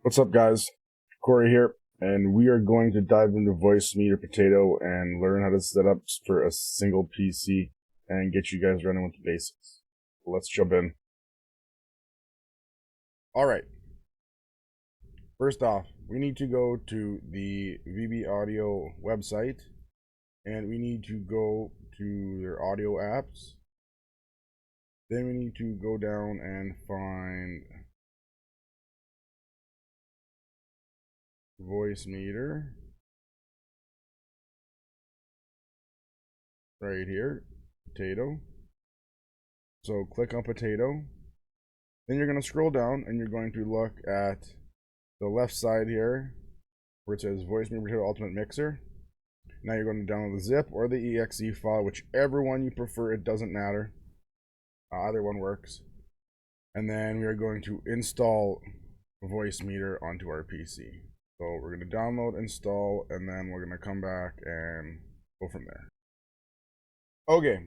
What's up, guys? Corey here, and we are going to dive into VoiceMeeter Potato and learn how to set up for a single PC and get you guys running with the basics. Let's jump in. Alright, first off, we need to go to the VB Audio website, and we need to go to their audio apps. Then we need to go down and find VoiceMeeter right here, Potato. So click on Potato. Then you're going to scroll down and you're going to look at the left side here where it says VoiceMeeter Potato Ultimate Mixer. Now you're going to download the zip or the exe file, whichever one you prefer. It doesn't matter. Either one works. And then we are going to install VoiceMeeter onto our PC. So we're going to download, install, and then we're going to come back and go from there. Okay.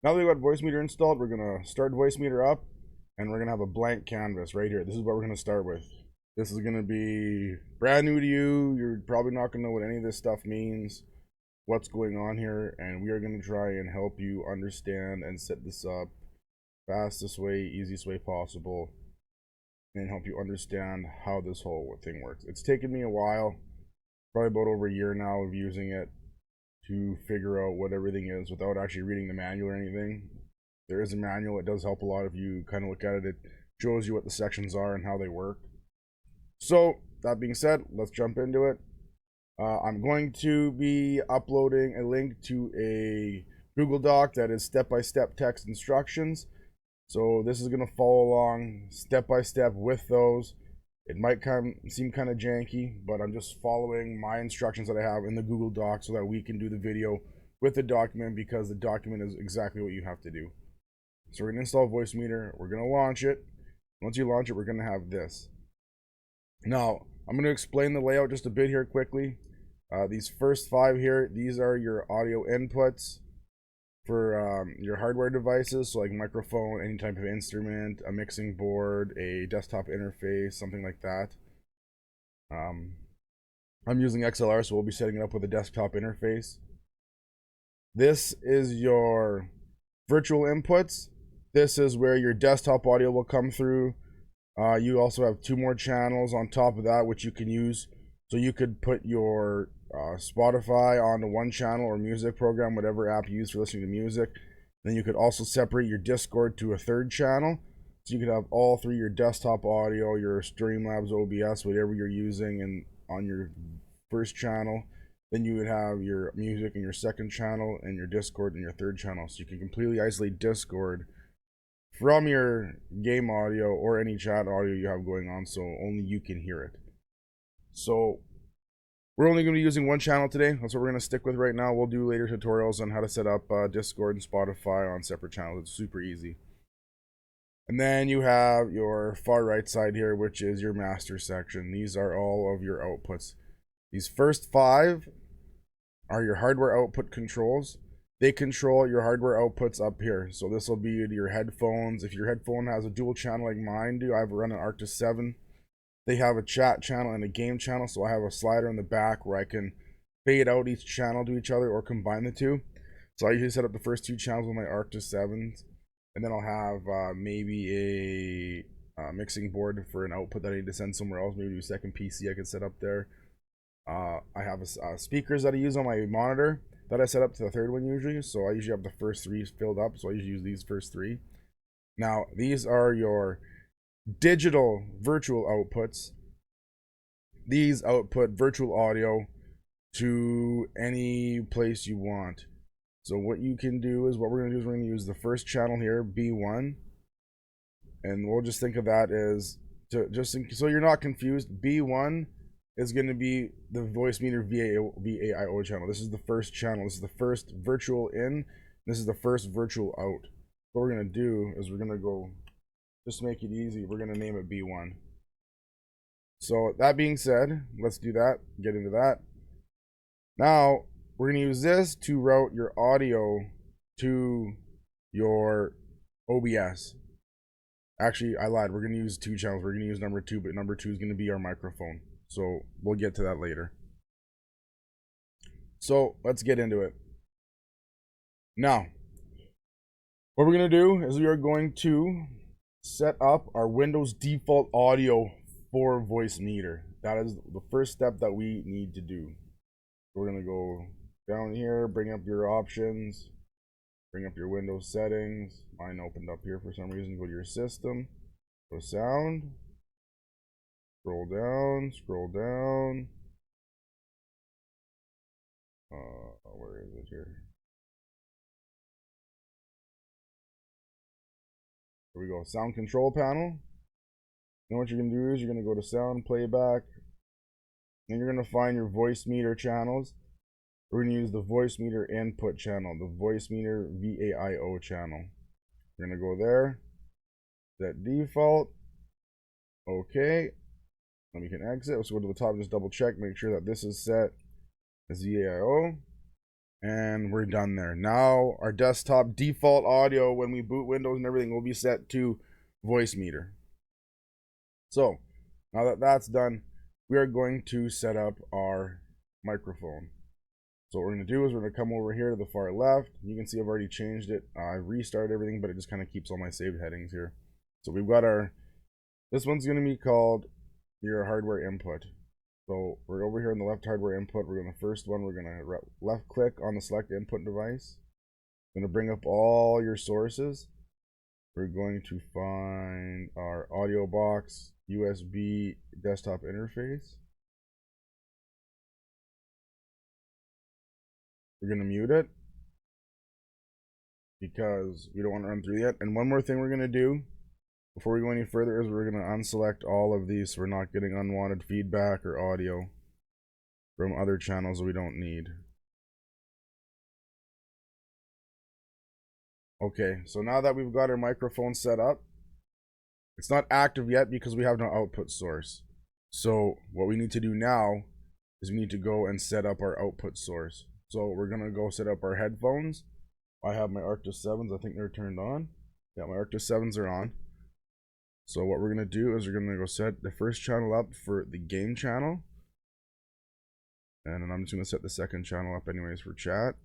Now that we've got VoiceMeeter installed, we're going to start VoiceMeeter up, and we're going to have a blank canvas right here. This is what we're going to start with. This is going to be brand new to you. You're probably not going to know what any of this stuff means, what's going on here, and we are going to try and help you understand and set this up fastest way, easiest way possible, and help you understand how this whole thing works. It's taken me a while, probably about over a year now of using it to figure out what everything is without actually reading the manual or anything. There is a manual. It does help a lot if you kind of look at it. It shows you what the sections are and how they work. So that being said, let's jump into it. I'm going to be uploading a link to a Google Doc that is step-by-step text instructions. So this is going to follow along step-by-step with those. It might seem kind of janky, but I'm just following my instructions that I have in the Google Doc so that we can do the video with the document, because the document is exactly what you have to do. So we're going to install VoiceMeeter. We're going to launch it. Once you launch it, we're going to have this. Now, I'm going to explain the layout just a bit here quickly. These first 5 here, these are your audio inputs for your hardware devices, so like microphone, any type of instrument, a mixing board, a desktop interface, something like that. I'm using XLR, so we'll be setting it up with a desktop interface. This is your virtual inputs. This is where your desktop audio will come through. You also have 2 more channels on top of that, which you can use. So you could put your Spotify onto one channel, or music program, whatever app you use for listening to music. Then you could also separate your Discord to a 3rd channel. So you could have all 3, your desktop audio, your Streamlabs, OBS, whatever you're using, and on your 1st channel. Then you would have your music in your 2nd channel, and your Discord in your 3rd channel. So you can completely isolate Discord from your game audio or any chat audio you have going on, so only you can hear it. So we're only going to be using 1 channel today. That's what we're going to stick with right now. We'll do later tutorials on how to set up Discord and Spotify on separate channels. It's super easy. And then you have your far right side here, which is your master section. These are all of your outputs. These first 5 are your hardware output controls. They control your hardware outputs up here. So this will be your headphones. If your headphone has a dual channel like mine do, I've run an Arctis 7. They have a chat channel and a game channel, so I have a slider in the back where I can fade out each channel to each other or combine the 2. So I usually set up the first 2 channels with my Arctis 7s, and then I'll have maybe a mixing board for an output that I need to send somewhere else, maybe a second PC I could set up there. I have speakers that I use on my monitor that I set up to the 3rd one usually, so I usually have the first 3 filled up, so I usually use these first 3. Now, these are your digital virtual outputs. These output virtual audio to any place you want. So what you can do is, what we're going to do is we're going to use the first channel here, B1, and we'll just think of that as, so you're not confused, B1 is going to be the VoiceMeeter VAIO channel. This is the first channel. This is the first virtual in. This is the first virtual out. What we're going to do is we're going to go, just to make it easy, we're going to name it B1. So that being said, let's do that, get into that. Now, we're going to use this to route your audio to your OBS. Actually, I lied. We're going to use 2 channels. We're going to use number 2, but number 2 is going to be our microphone. So we'll get to that later. So let's get into it. Now, what we're going to do is we are going to set up our Windows default audio for VoiceMeeter. That is the first step that we need to do. We're going to go down here, bring up your options, bring up your Windows settings. Mine opened up here for some reason. Go to your system, go sound, scroll down, scroll down. Where is it here? Here we go, sound control panel. And what you're going to do is you're going to go to sound playback, and you're going to find your VoiceMeeter channels. We're going to use the VoiceMeeter input channel, the VoiceMeeter VAIO channel. We're going to go there, set default, okay. Then we can exit. Let's go to the top and just double check, make sure that this is set as VAIO. And we're done there. Now our desktop default audio when we boot Windows and everything will be set to VoiceMeeter. So now that that's done, we are going to set up our microphone. So what we're going to do is we're going to come over here to the far left. You can see I've already changed it. I restarted everything, but it just kind of keeps all my saved headings here. So we've got our, this one's going to be called your hardware input. So we're over here in the left hardware input. We're going to first one, we're going to left click on the select input device. Going to bring up all your sources. We're going to find our audio box USB desktop interface. We're going to mute it because we don't want to run through yet. And one more thing we're going to do before we go any further is we're going to unselect all of these so we're not getting unwanted feedback or audio from other channels that we don't need. Okay, so now that we've got our microphone set up, it's not active yet because we have no output source. So what we need to do now is we need to go and set up our output source. So we're going to go set up our headphones. I have my Arctis 7s. I think they're turned on. Yeah, my Arctis 7s are on. So what we're going to do is we're going to go set the first channel up for the game channel. And then I'm just going to set the second channel up anyways for chat.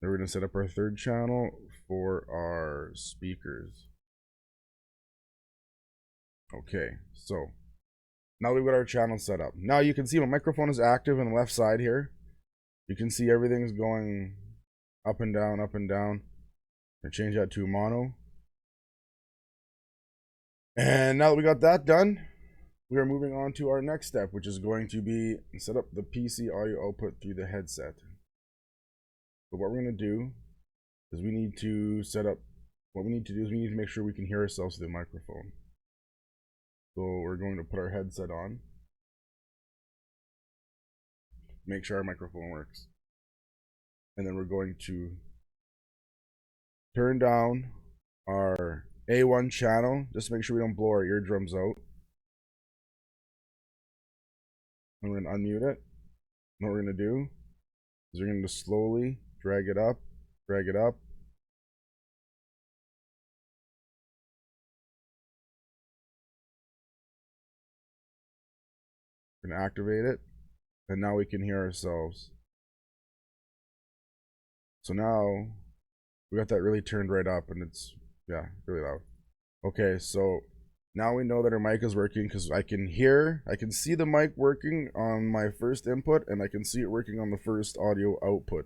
Then we're going to set up our third channel for our speakers. Okay, so now we've got our channel set up. Now you can see my microphone is active on the left side here. You can see everything's going up and down, up and down. And change that to mono. And now that we got that done, we are moving on to our next step, which is going to be set up the PC audio output through the headset. So what we're going to do is we need to set up, what we need to do is we need to make sure we can hear ourselves through the microphone. So we're going to put our headset on, make sure our microphone works. And then we're going to turn down our A1 channel, just to make sure we don't blow our eardrums out. And we're going to unmute it. And what we're going to do is we're going to slowly drag it up, drag it up. We're going to activate it. And now we can hear ourselves. So now we got that really turned right up, and it's, yeah, really loud. Okay, so now we know that our mic is working because I can see the mic working on my first input, and I can see it working on the first audio output.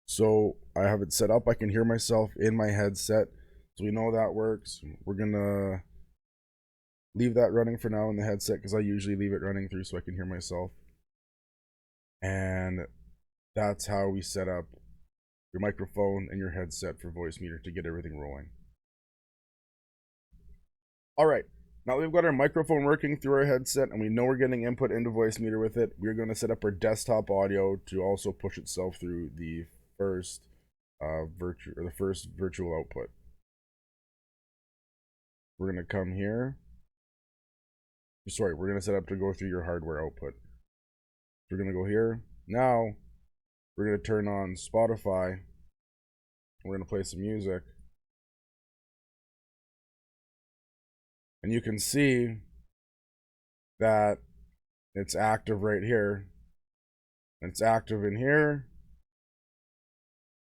So I have it set up. I can hear myself in my headset. So we know that works. We're gonna leave that running for now in the headset because I usually leave it running through so I can hear myself. And that's how we set up your microphone and your headset for VoiceMeeter to get everything rolling. All right, now we've got our microphone working through our headset and we know we're getting input into VoiceMeeter with it. We're going to set up our desktop audio to also push itself through the first virtual output. We're going to come here. Sorry, we're going to set up to go through your hardware output. We're going to go here. Now we're going to turn on Spotify. We're going to play some music. And you can see that it's active right here. It's active in here.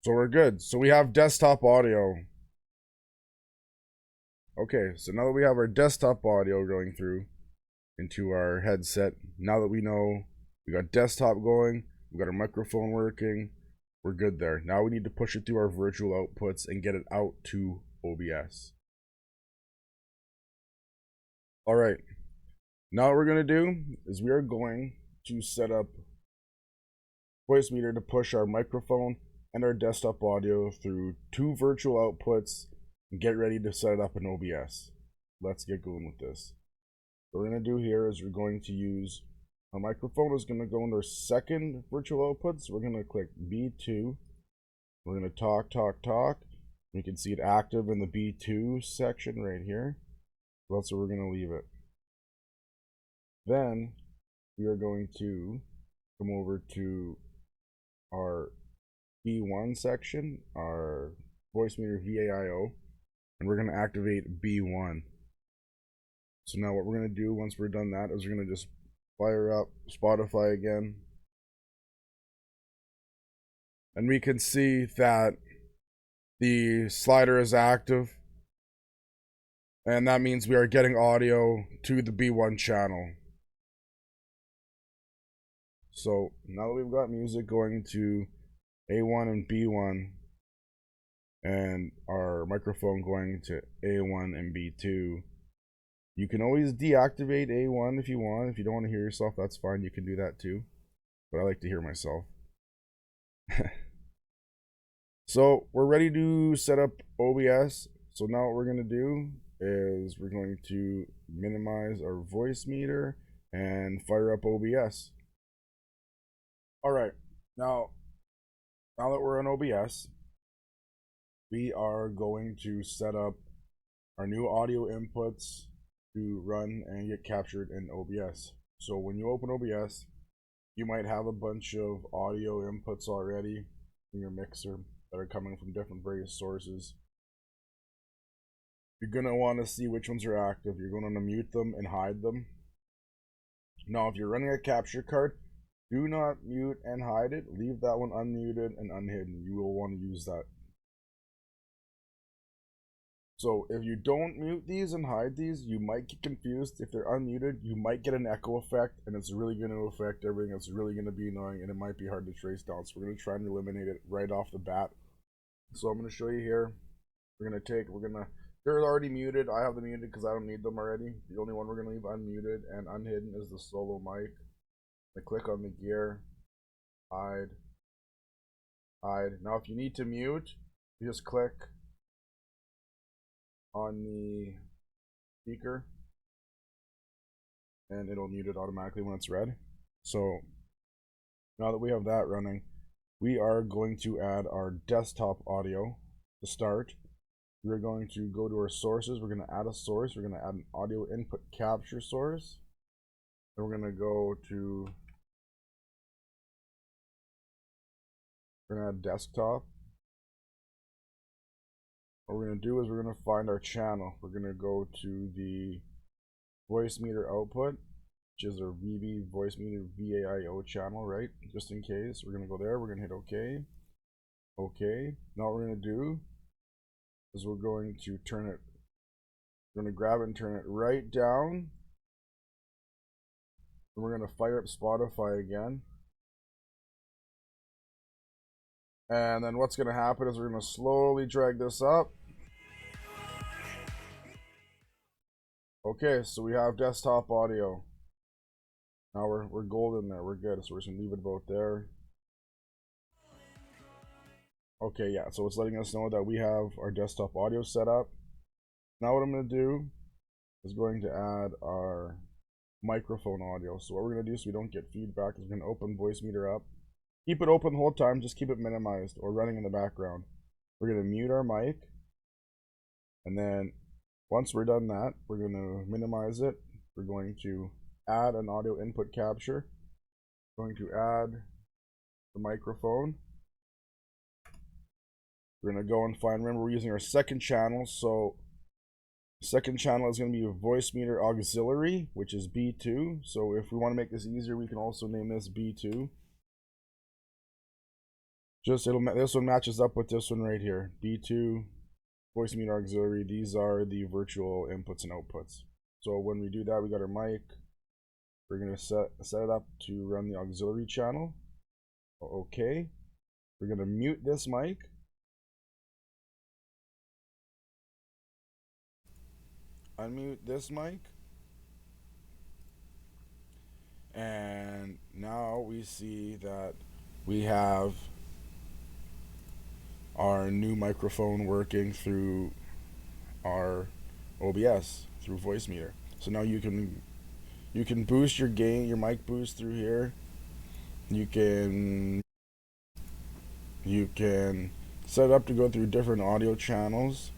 So we're good. So we have desktop audio. Okay, so now that we have our desktop audio going through into our headset, now that we know we got desktop going, we got our microphone working, we're good there. Now we need to push it through our virtual outputs and get it out to OBS. All right, now what we're gonna do is we are going to set up VoiceMeeter to push our microphone and our desktop audio through 2 virtual outputs and get ready to set it up in OBS. Let's get going with this. What we're going to do here is we're going to use our microphone is going to go into our second virtual output. So we're going to click B2. We're going to talk. You can see it active in the B2 section right here. That's where we're going to leave it. Then we are going to come over to our B1 section, our VoiceMeeter VAIO, and we're going to activate B1. So now what we're going to do once we're done that is we're going to just fire up Spotify again. And we can see that the slider is active. And that means we are getting audio to the B1 channel. So now that we've got music going to A1 and B1, and our microphone going to A1 and B2, you can always deactivate A1 if you want. If you don't want to hear yourself, that's fine. You can do that too. But I like to hear myself. So we're ready to set up OBS. So now what we're going to do is we're going to minimize our VoiceMeeter and fire up OBS. All right. Now that we're on OBS, we are going to set up our new audio inputs to run and get captured in OBS. So when you open OBS, you might have a bunch of audio inputs already in your mixer that are coming from different various sources. You're going to want to see which ones are active. You're going to mute them and hide them. Now, if you're running a capture card, do not mute and hide it. Leave that one unmuted and unhidden. You will want to use that. So if you don't mute these and hide these, you might get confused. If they're unmuted, you might get an echo effect, and it's really going to affect everything. It's really going to be annoying, and it might be hard to trace down. So we're going to try and eliminate it right off the bat. So I'm going to show you here. They're already muted. I have them muted because I don't need them already. The only one we're going to leave unmuted and unhidden is the solo mic. I click on the gear, hide. Now if you need to mute, you just click on the speaker and it'll mute it automatically when it's red. So now that we have that running, we are going to add our desktop audio to start. We're going to go to our sources. We're going to add a source. We're going to add an audio input capture source. Then we're going to go to, we're going to add desktop. What we're going to do is we're going to find our channel. We're going to go to the VoiceMeeter output, which is our VB VoiceMeeter VAIO channel, right? Just in case. We're going to go there. We're going to hit OK. OK. Now what we're going to do is we're going to turn it, we're going to grab it and turn it right down. And we're going to fire up Spotify again. And then what's going to happen is we're going to slowly drag this up. Okay, so we have desktop audio. Now we're golden there. We're good. So we're just going to leave it about there. Okay, yeah, so it's letting us know that we have our desktop audio set up. Now what I'm going to do is going to add our microphone audio. So what we're going to do so we don't get feedback is we're going to open VoiceMeeter up. Keep it open the whole time, just keep it minimized or running in the background. We're going to mute our mic. And then once we're done that, we're going to minimize it. We're going to add an audio input capture. We're going to add the microphone. We're going to go and find, remember we're using our second channel, so Second channel is going to be a voice meter auxiliary, which is B2. So if we want to make this easier, we can also name this B2. This one matches up with this one right here. B2 voice meter auxiliary. These are the virtual inputs and outputs. So when we do that, we got our mic. We're going to set it up to run the auxiliary channel. Okay. We're going to mute this mic. Unmute this mic. And now we see that we have our new microphone working through our OBS through VoiceMeeter. So now you can boost your gain, your mic boost through here. You can set it up to go through different audio channels.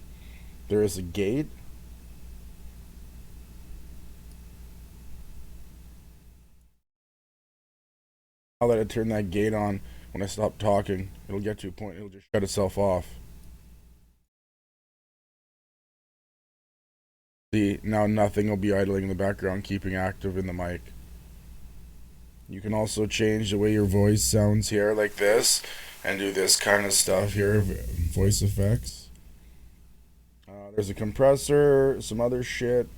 There is a gate. I'll let it turn that gate on when I stop talking. It'll get to a point, it'll just shut itself off. See, now nothing will be idling in the background, keeping active in the mic. You can also change the way your voice sounds here, like this, and do this kind of stuff here, voice effects. There's a compressor, some other shit.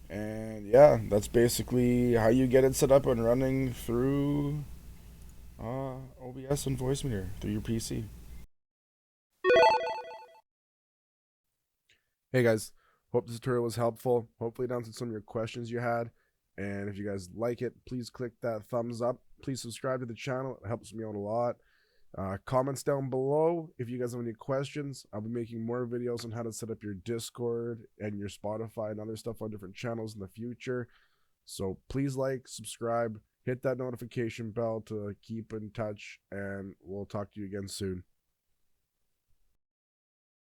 And yeah, that's basically how you get it set up and running through OBS and VoiceMeeter through your PC. Hey guys, hope this tutorial was helpful. Hopefully it answered some of your questions you had. And if you guys like it, please click that thumbs up. Please subscribe to the channel. It helps me out a lot. Comments down below if you guys have any questions. I'll be making more videos on how to set up your Discord and your Spotify and other stuff on different channels in the future. So please like, subscribe, hit that notification bell to keep in touch, and we'll talk to you again soon.